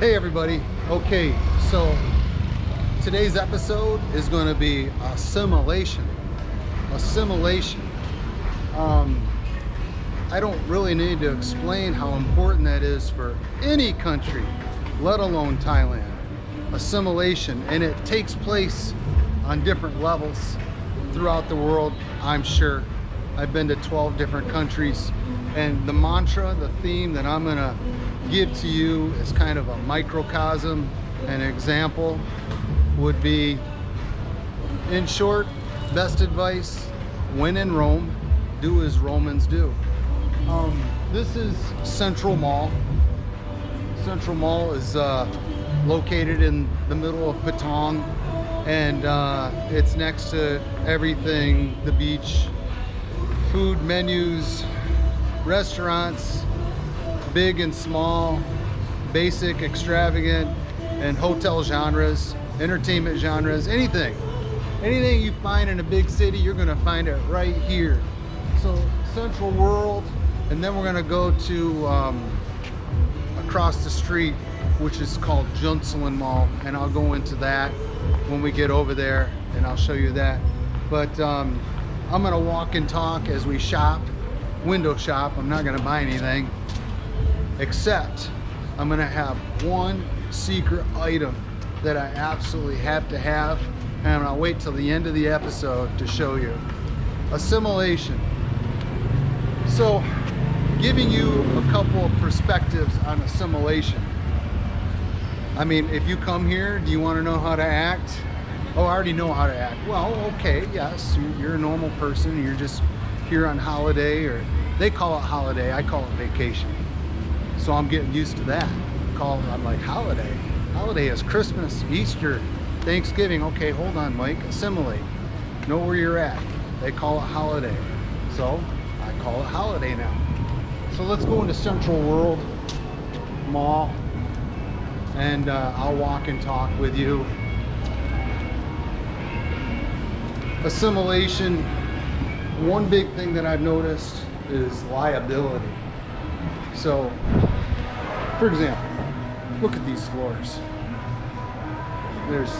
Hey everybody. Okay, so today's episode is going to be assimilation. Assimilation. I don't really need to explain how important that is for any country, let alone Thailand. Assimilation, and it takes place on different levels throughout the world, I'm sure. I've been to 12 different countries, and the mantra, the theme that I'm gonna give to you is kind of a microcosm. An example would be, in short, best advice, when in Rome, do as Romans do. This is Central Mall. Central Mall is located in the middle of Patong, and it's next to everything, the beach, food menus, restaurants, big and small, basic, extravagant, and hotel genres, entertainment genres, anything you find in a big city, you're gonna find it right here. So Central World, and then we're gonna go to across the street, which is called Junselin Mall, and I'll go into that when we get over there, and I'll show you that. But I'm gonna walk and talk as we shop, window shop. I'm not gonna buy anything, except I'm gonna have one secret item that I absolutely have to have, and I'll wait till the end of the episode to show you. Assimilation. So, giving you a couple of perspectives on assimilation. I mean, if you come here, do you want to know how to act? Oh, I already know how to act. Well, okay, yes, you're a normal person, you're just here on holiday, or they call it holiday, I call it vacation. So I'm getting used to that. I'm like, holiday? Holiday is Christmas, Easter, Thanksgiving. Okay, hold on, Mike, assimilate. Know where you're at. They call it holiday. So I call it holiday now. So let's go into Central World Mall, and I'll walk and talk with you. Assimilation, one big thing that I've noticed is liability. So, for example, look at these floors. There's,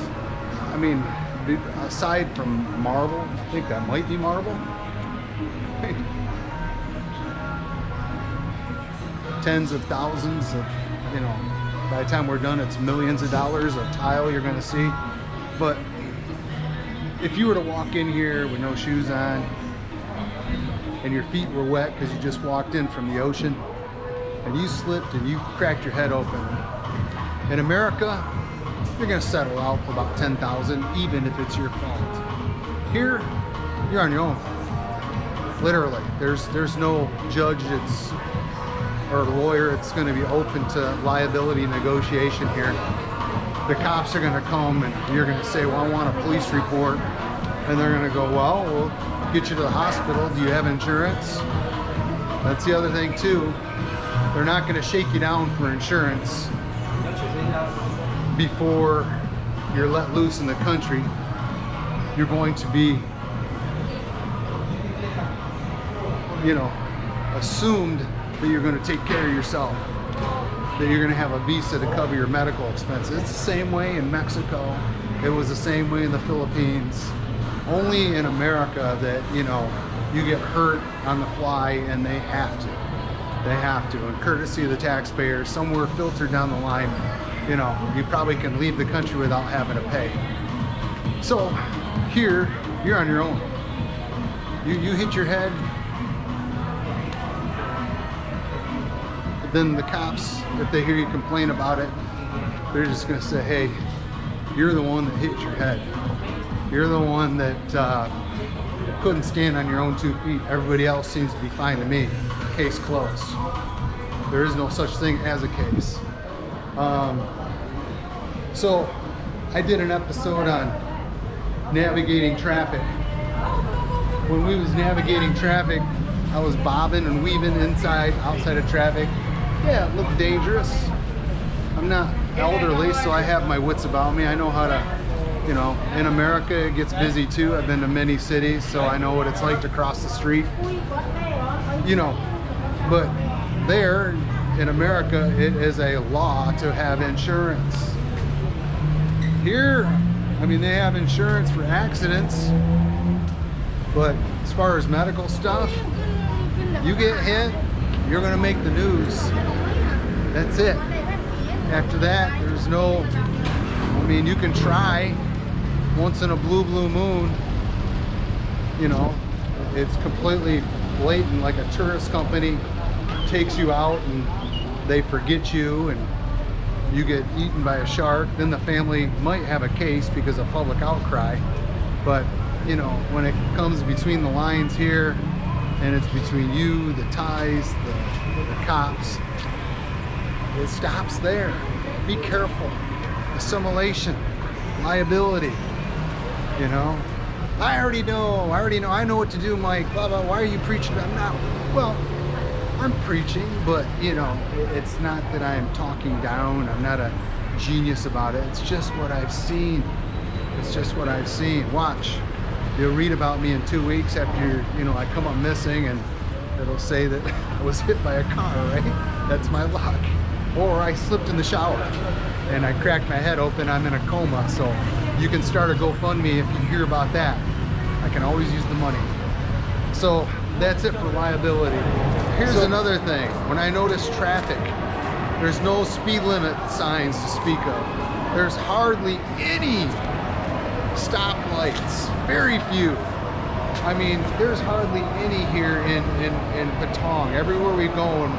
I mean, aside from marble, I think that might be marble. Tens of thousands of, you know, by the time we're done, it's millions of dollars of tile you're gonna see. But if you were to walk in here with no shoes on, and your feet were wet because you just walked in from the ocean, and you slipped and you cracked your head open, in America, you're gonna settle out for about 10,000, even if it's your fault. Here, you're on your own. Literally, there's no judge or lawyer. It's going to be open to liability negotiation here. The cops are going to come, and you're going to say, well, I want a police report, and they're going to go, well, we'll get you to the hospital. Do you have insurance? That's the other thing too. They're not going to shake you down for insurance before you're let loose in the country. You're going to be, you know, assumed that you're going to take care of yourself, that you're going to have a visa to cover your medical expenses. It's the same way in Mexico. It was the same way in the Philippines. Only in America that, you know, you get hurt on the fly, and they have to. They have to. And courtesy of the taxpayers, somewhere filtered down the line, you know, you probably can leave the country without having to pay. So here, you're on your own. You hit your head, then the cops, if they hear you complain about it, they're just gonna say, hey, you're the one that hit your head. You're the one that couldn't stand on your own 2 feet. Everybody else seems to be fine to me. Case closed. There is no such thing as a case. So I did an episode on navigating traffic. When we was navigating traffic, I was bobbing and weaving outside of traffic. Yeah, it looked dangerous. I'm not elderly, so I have my wits about me. I know how to, you know, in America it gets busy too. I've been to many cities, so I know what it's like to cross the street. You know, but there in America, it is a law to have insurance. Here, I mean, they have insurance for accidents, but as far as medical stuff, you get hit, you're gonna make the news. That's it. After that, there's no, I mean, you can try once in a blue moon, you know, it's completely blatant, like a tourist company takes you out and they forget you and you get eaten by a shark. Then the family might have a case because of public outcry. But, you know, when it comes between the lines here and it's between you, the Thais, the cops, it stops there. Be careful. Assimilation, liability, you know. I already know, I know what to do, Mike, blah, blah. Why are you preaching? I'm not, well, I'm preaching, but, you know, it's not that I'm talking down. I'm not a genius about it. It's just what I've seen. It's just what I've seen. Watch. You'll read about me in 2 weeks after, you know, I come up missing and it'll say that I was hit by a car, right? That's my luck. Or I slipped in the shower and I cracked my head open. I'm in a coma. So you can start a GoFundMe if you hear about that. I can always use the money. So that's it for liability. Here's another thing. When I notice traffic, there's no speed limit signs to speak of. There's hardly any stoplights, very few. I mean, there's hardly any here in Patong. Everywhere we've gone,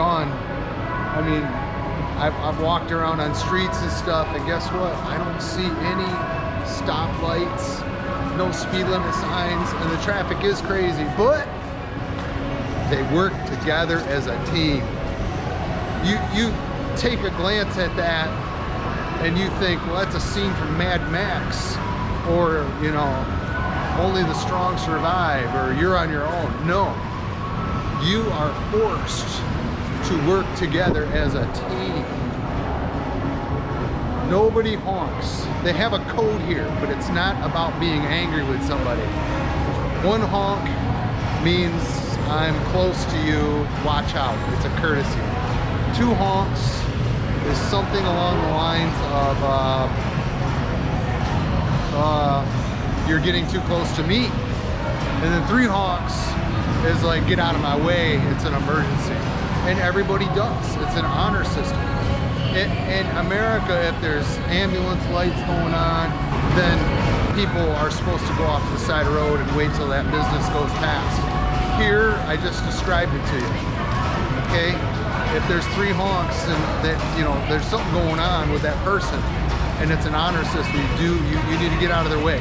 I mean, I've walked around on streets and stuff, and guess what? I don't see any stoplights, no speed limit signs, and the traffic is crazy, but they work together as a team. You take a glance at that and you think, well, that's a scene from Mad Max, or, you know, only the strong survive, or you're on your own. No, you are forced to work together as a team. Nobody honks. They have a code here, but it's not about being angry with somebody. One honk means I'm close to you, watch out. It's a courtesy. Two honks is something along the lines of you're getting too close to me. And then three honks is like, get out of my way, it's an emergency. And everybody does. It's an honor system. In America, if there's ambulance lights going on, then people are supposed to go off to the side of the road and wait till that business goes past. Here, I just described it to you, okay? If there's three honks and that, you know, there's something going on with that person and it's an honor system, you need to get out of their way.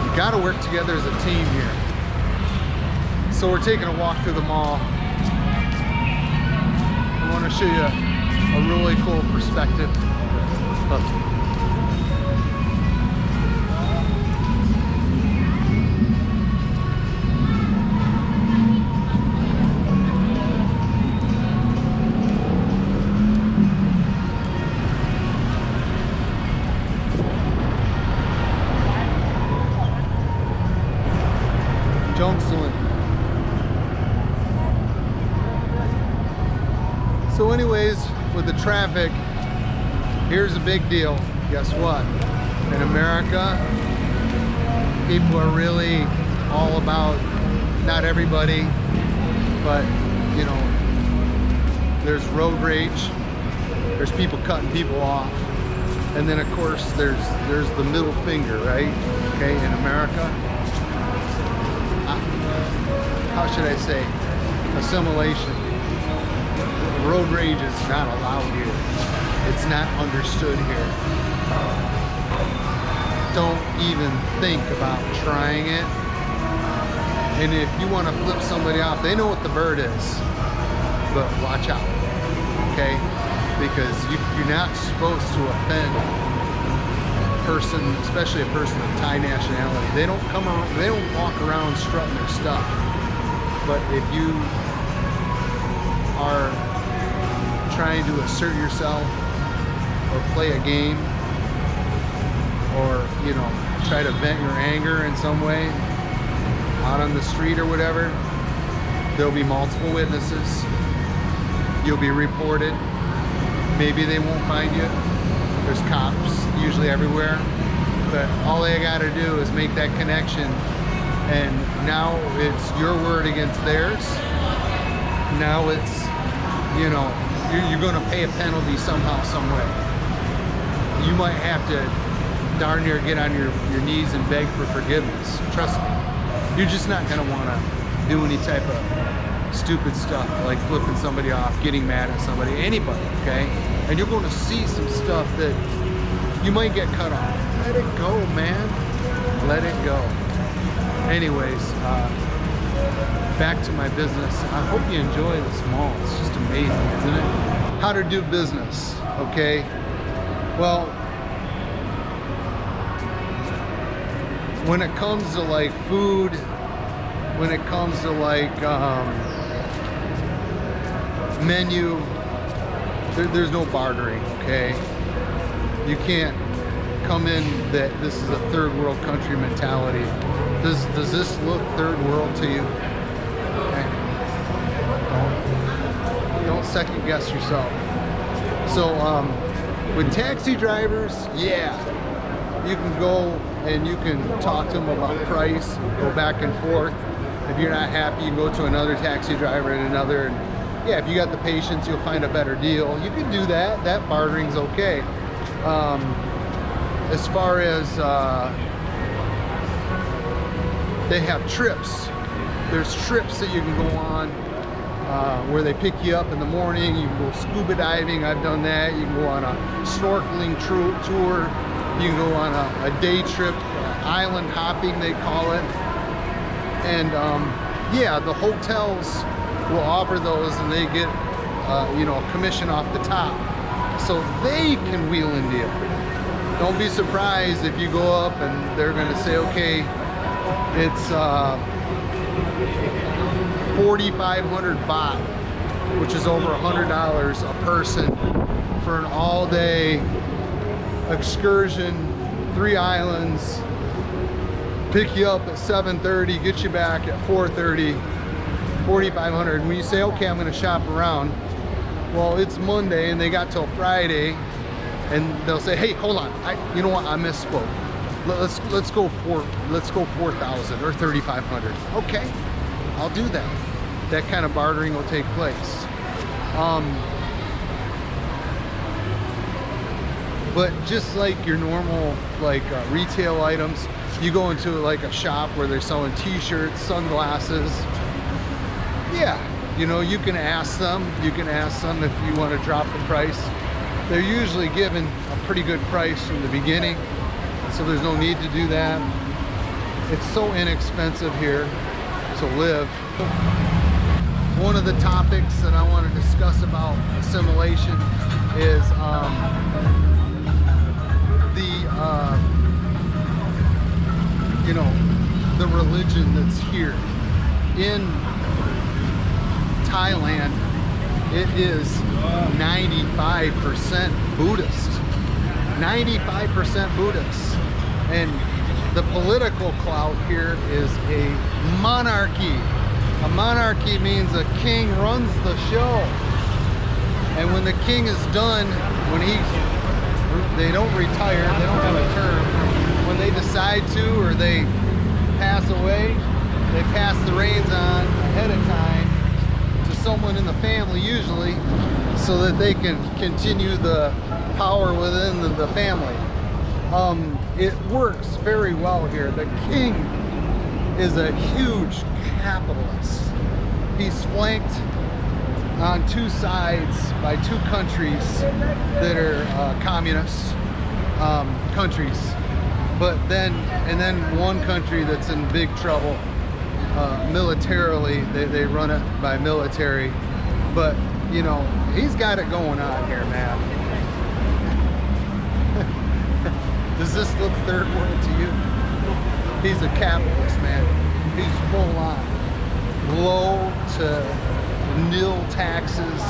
You gotta work together as a team here. So we're taking a walk through the mall. I wanna show you a really cool perspective. So anyways, with the traffic, here's a big deal. Guess what? In America, people are really all about, not everybody, but, you know, there's road rage, there's people cutting people off, and then of course there's the middle finger, right? Okay, in America, how should I say, assimilation. Road rage is not allowed here. It's not understood here. Don't even think about trying it. And if you want to flip somebody off, they know what the bird is, but watch out, okay? Because you're not supposed to offend a person, especially a person of Thai nationality. They don't come around, they don't walk around strutting their stuff. But if you are trying to assert yourself or play a game or, you know, try to vent your anger in some way out on the street or whatever, there'll be multiple witnesses. you'll be reported. Maybe they won't find you. There's cops usually everywhere. But all they gotta do is make that connection, and now it's your word against theirs. Now it's, you know, you're gonna pay a penalty somehow, some way. You might have to darn near get on your knees and beg for forgiveness. Trust me. You're just not gonna wanna do any type of stupid stuff like flipping somebody off, getting mad at somebody, anybody, okay? And you're gonna see some stuff that you might get cut off. Let it go, man. Let it go. Anyways, back to my business. I hope you enjoy this mall. It's just amazing, isn't it? How to do business, okay? Well, when it comes to like food, when it comes to like menu, there's no bartering, okay? You can't come in that this is a third world country mentality. Does this look third world to you? Okay. Don't second guess yourself. So with taxi drivers, yeah, you can go and you can talk to them about price, go back and forth. If you're not happy, you can go to another taxi driver and another. And yeah, if you got the patience, you'll find a better deal. You can do that. That bartering's okay. As far as they have trips, there's trips that you can go on where they pick you up in the morning. You can go scuba diving. I've done that. You can go on a snorkeling tour. You can go on a day trip, island hopping they call it. And yeah, the hotels will offer those, and they get you know, a commission off the top, so they can wheel into you. Don't be surprised if you go up and they're going to say, okay, it's 4,500 baht, which is over $100 a person for an all-day excursion, 3 islands, pick you up at 7:30, get you back at 4:30, 4,500. When you say, okay, I'm going to shop around, well, it's Monday and they got till Friday, and they'll say, hey, hold on, you know what, I misspoke. Let's go 4,000 or 3,500. Okay, I'll do that. That kind of bartering will take place. But just like your normal like retail items, you go into like a shop where they're selling t-shirts, sunglasses. Yeah, you know, you can ask them. You can ask them if you want to drop the price. They're usually given a pretty good price from the beginning, so there's no need to do that. It's so inexpensive here to live. One of the topics that I want to discuss about assimilation is you know, the religion that's here. In Thailand, it is 95% Buddhist. 95% Buddhist. And the political clout here is a monarchy. A monarchy means a king runs the show. And when the king is done, when they don't retire, they don't have a term. When they decide to, or they pass away, they pass the reins on ahead of time to someone in the family usually, so that they can continue the power within the family. It works very well here. The king is a huge capitalist. He's flanked on 2 sides by 2 countries that are communist countries, and then 1 country that's in big trouble militarily. They run it by military, but you know, he's got it going on here, man. Does this look third world to you? He's a capitalist, man. He's full on low to nil taxes,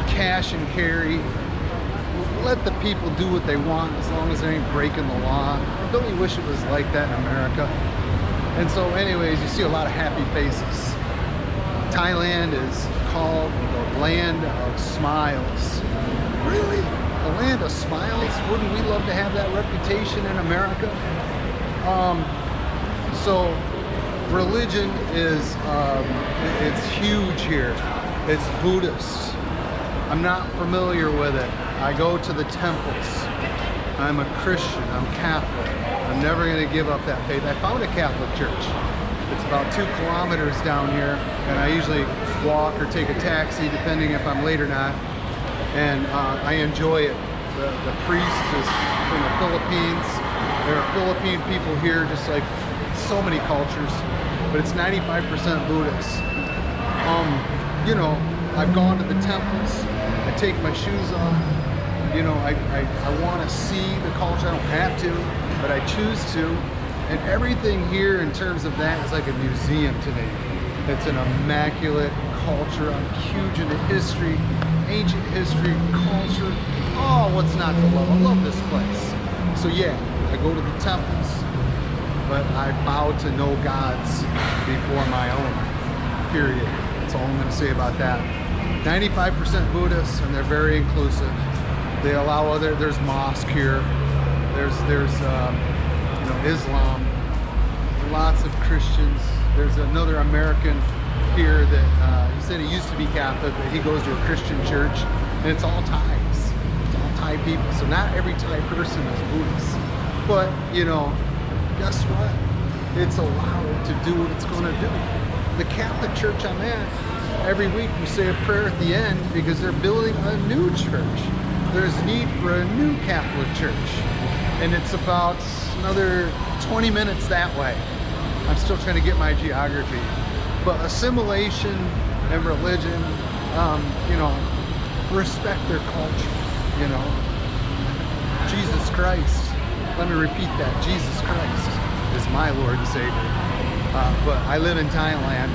cash and carry. Let the people do what they want as long as they ain't breaking the law. Don't you wish it was like that in America? And so anyways, you see a lot of happy faces. Thailand is called the land of smiles. Really? The land of smiles? Wouldn't we love to have that reputation in America? So religion is, it's huge here. It's Buddhist. I'm not familiar with it. I go to the temples. I'm a Christian. I'm Catholic. I'm never going to give up that faith. I found a Catholic church. It's about 2 kilometers down here, and I usually walk or take a taxi depending if I'm late or not, and I enjoy it. The priest is from the Philippines. There are Philippine people here, just like so many cultures, but it's 95% Buddhist. You know, I've gone to the temples. I take my shoes off. You know, I want to see the culture. I don't have to, but I choose to. And everything here in terms of that is like a museum to me. It's an immaculate culture. I'm huge into history, ancient history, culture. Oh, what's not to love? I love this place. So yeah, I go to the temples, but I bow to no gods before my own, period. That's all I'm going to say about that. 95% Buddhists, and they're very inclusive. They allow other, there's mosque here. There's you know, Islam, lots of Christians. There's another American here that he said he used to be Catholic, but he goes to a Christian church, and it's all Thais. It's all Thai people. So not every Thai person is Buddhist, but you know, guess what? It's allowed to do what it's going to do. The Catholic church I'm at, every week we say a prayer at the end because they're building a new church. There's need for a new Catholic church, and it's about another 20 minutes that way. I'm still trying to get my geography, but assimilation and religion, you know, respect their culture. You know, Jesus Christ, let me repeat that, Jesus Christ is my Lord and Savior. But I live in Thailand,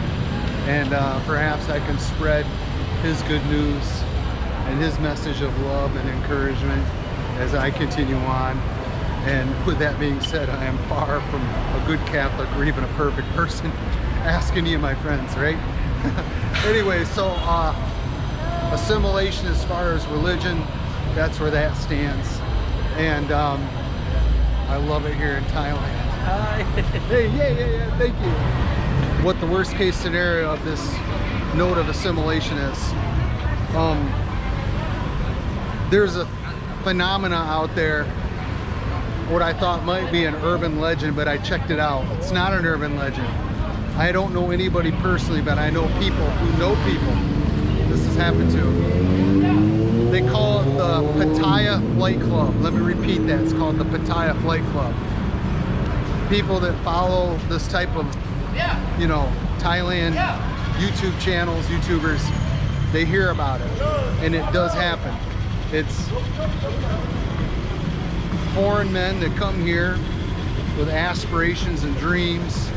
and perhaps I can spread his good news and his message of love and encouragement as I continue on. And with that being said, I am far from a good Catholic or even a perfect person. Ask any of my friends, right? Anyway, so assimilation as far as religion, that's where that stands. And I love it here in Thailand. Hi. Hey, yeah, thank you. What the worst case scenario of this note of assimilation is, there's a phenomena out there, what I thought might be an urban legend, but I checked it out. It's not an urban legend. I don't know anybody personally, but I know people who know people this has happened to. They call it the Paya Flight Club. Let me repeat that. It's called the Paya Flight Club. People that follow this type of, you know, Thailand YouTube channels, YouTubers, they hear about it, and it does happen. It's foreign men that come here with aspirations and dreams,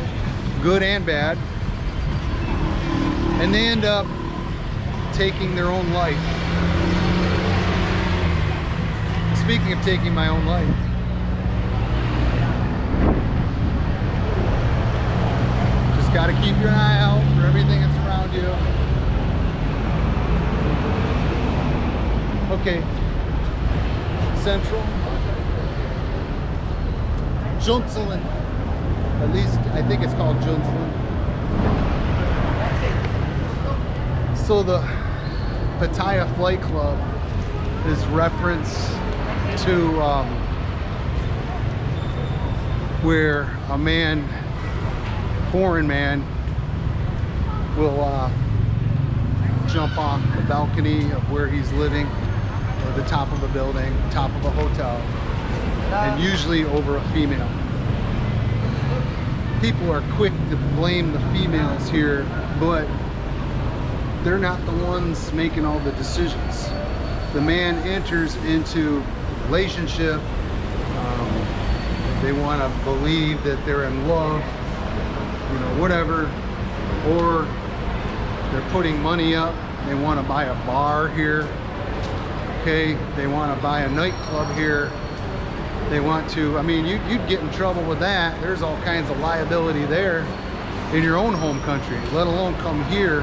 good and bad, and they end up taking their own life. Speaking of taking my own life, just got to keep your eye out for everything that's around you. Okay, Central. Junselin. At least I think it's called Junselin. So the Paya Flight Club is reference to where a man, foreign man, will jump off the balcony of where he's living, or the top of a building, top of a hotel, and usually over a female. People are quick to blame the females here, but they're not the ones making all the decisions. The man enters into a relationship. They want to believe that they're in love, you know, whatever, or they're putting money up. They want to buy a bar here. Okay, they want to buy a nightclub here. They want to, I mean, you'd get in trouble with that. There's all kinds of liability there in your own home country, let alone come here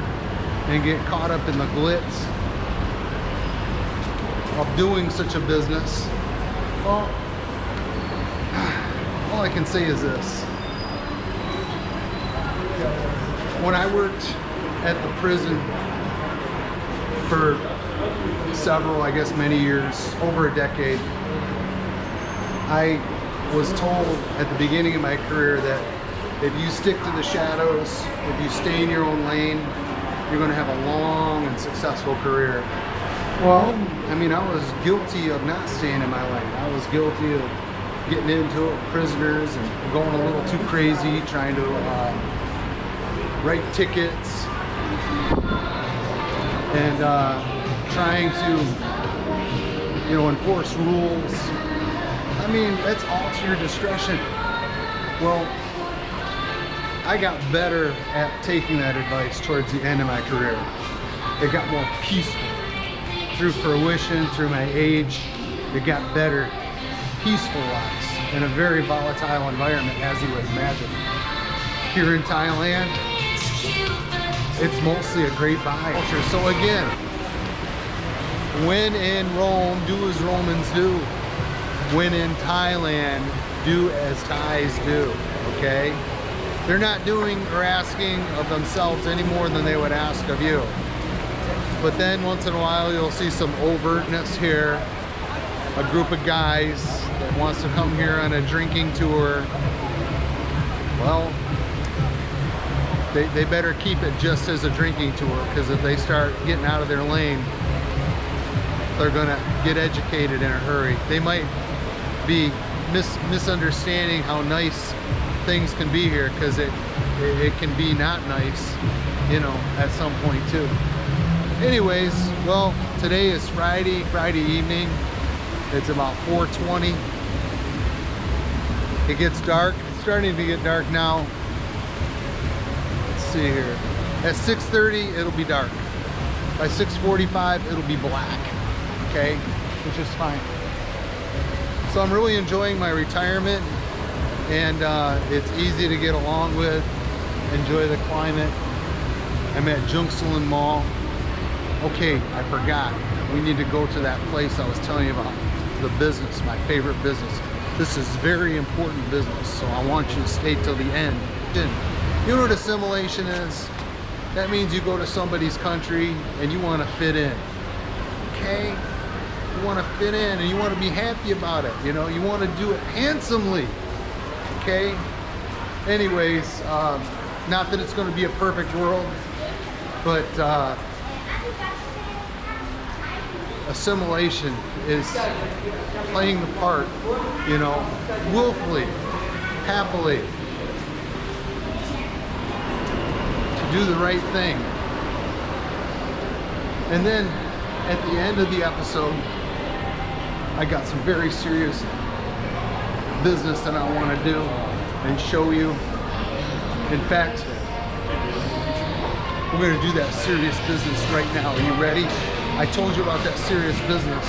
and get caught up in the glitz of doing such a business. Well, all I can say is this. When I worked at the prison for several, I guess many years, over a decade, I was told at the beginning of my career that if you stick to the shadows, if you stay in your own lane, you're going to have a long and successful career. Well, I mean, I was guilty of not staying in my lane. I was guilty of getting into it with prisoners and going a little too crazy, trying to write tickets and trying to, you know, enforce rules. I mean, that's all to your discretion. Well, I got better at taking that advice towards the end of my career. It got more peaceful. Through fruition, through my age, it got better peaceful-wise in a very volatile environment, as you would imagine. Here in Thailand, it's mostly a great vibe culture. So again, when in Rome, do as Romans do. When in Thailand, do as Thais do, okay? They're not doing or asking of themselves any more than they would ask of you. But then once in a while, you'll see some overtness here. A group of guys that wants to come here on a drinking tour. Well, they better keep it just as a drinking tour, because if they start getting out of their lane, they're gonna get educated in a hurry. They might be misunderstanding how nice things can be here, because it can be not nice, you know, at some point too. Anyways, well, today is Friday evening. It's about 4:20. It gets dark. It's starting to get dark now. Let's see here. At 6:30, it'll be dark. By 6:45, it'll be black. Okay, which is fine. So I'm really enjoying my retirement, and it's easy to get along with. Enjoy the climate. I'm at Jungsulan Mall. Okay, I forgot. We need to go to that place I was telling you about. The business, my favorite business. This is very important business, so I want you to stay till the end. You know what assimilation is? That means you go to somebody's country and you want to fit in. Okay? You want to fit in and you want to be happy about it. You know, you want to do it handsomely. Okay? Anyways, not that it's going to be a perfect world, but assimilation is playing the part, you know, willfully, happily, to do the right thing. And then at the end of the episode, I got some very serious business that I want to do and show you. In fact, we're going to do that serious business right now. Are you ready? I told you about that serious business.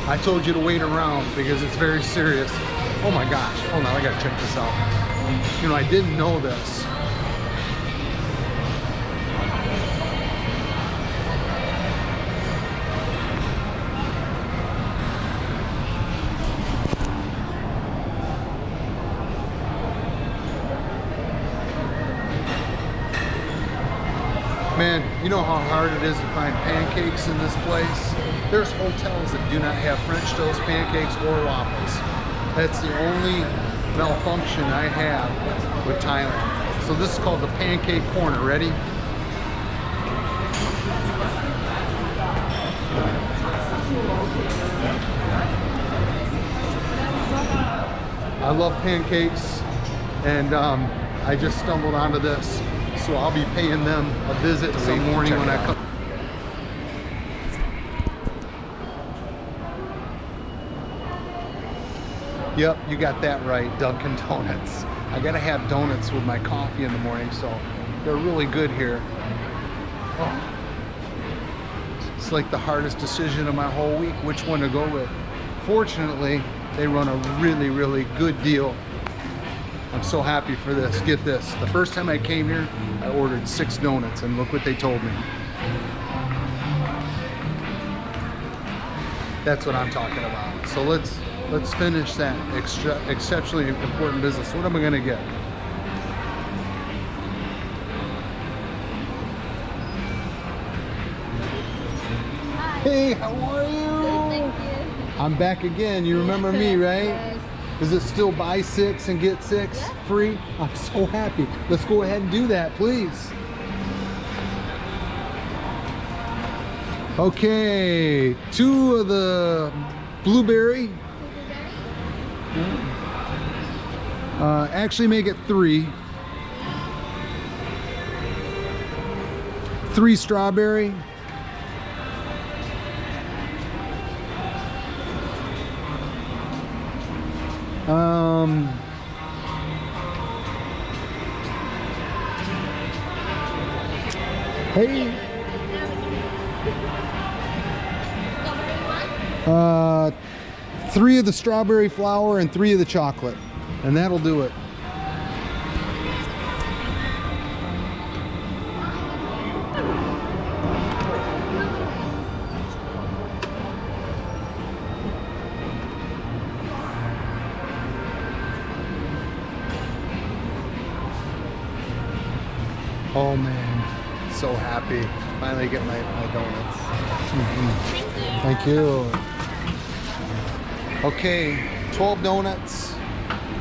I told you to wait around because it's very serious. Oh my gosh, hold on, I gotta check this out. You know, I didn't know this. Man, you know how hard it is to find pancakes in this place? There's hotels that do not have French toast, pancakes, or waffles. That's the only malfunction I have with Thailand. So this is called the Pancake Corner. Ready? I love pancakes, and I just stumbled onto this. So I'll be paying them a visit some morning when I come. Yep, you got that right, Dunkin' Donuts. I gotta have donuts with my coffee in the morning, so they're really good here. Oh. It's like the hardest decision of my whole week, which one to go with. Fortunately, they run a really, really good deal I'm so happy for this. Get this. The first time I came here, I ordered 6 donuts, and look what they told me. That's what I'm talking about. So let's finish that exceptionally important business. What am I gonna get? Hi. Hey, how are you? Good, thank you. I'm back again. You remember me, right? Yes. Is it still buy 6 and get 6 Yeah. free? I'm so happy. Let's go ahead and do that, please. Okay, 2 of the blueberry. Actually make it 3. 3 strawberry. Hey. 3 of the strawberry flour and 3 of the chocolate, and that'll do it. Oh man, so happy. Finally get my donuts. Thank you. Okay, 12 donuts,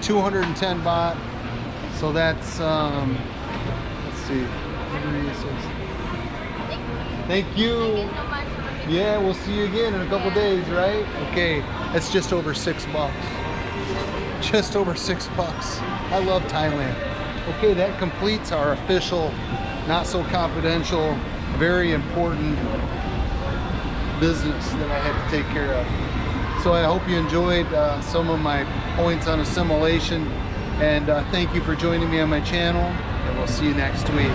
210 baht. So that's, let's see. Thank you. Yeah, we'll see you again in a couple days, right? Okay, that's just over $6. Just over $6. I love Thailand. Okay, that completes our official, not so confidential, very important business that I had to take care of. So I hope you enjoyed some of my points on assimilation, and thank you for joining me on my channel, and we'll see you next week.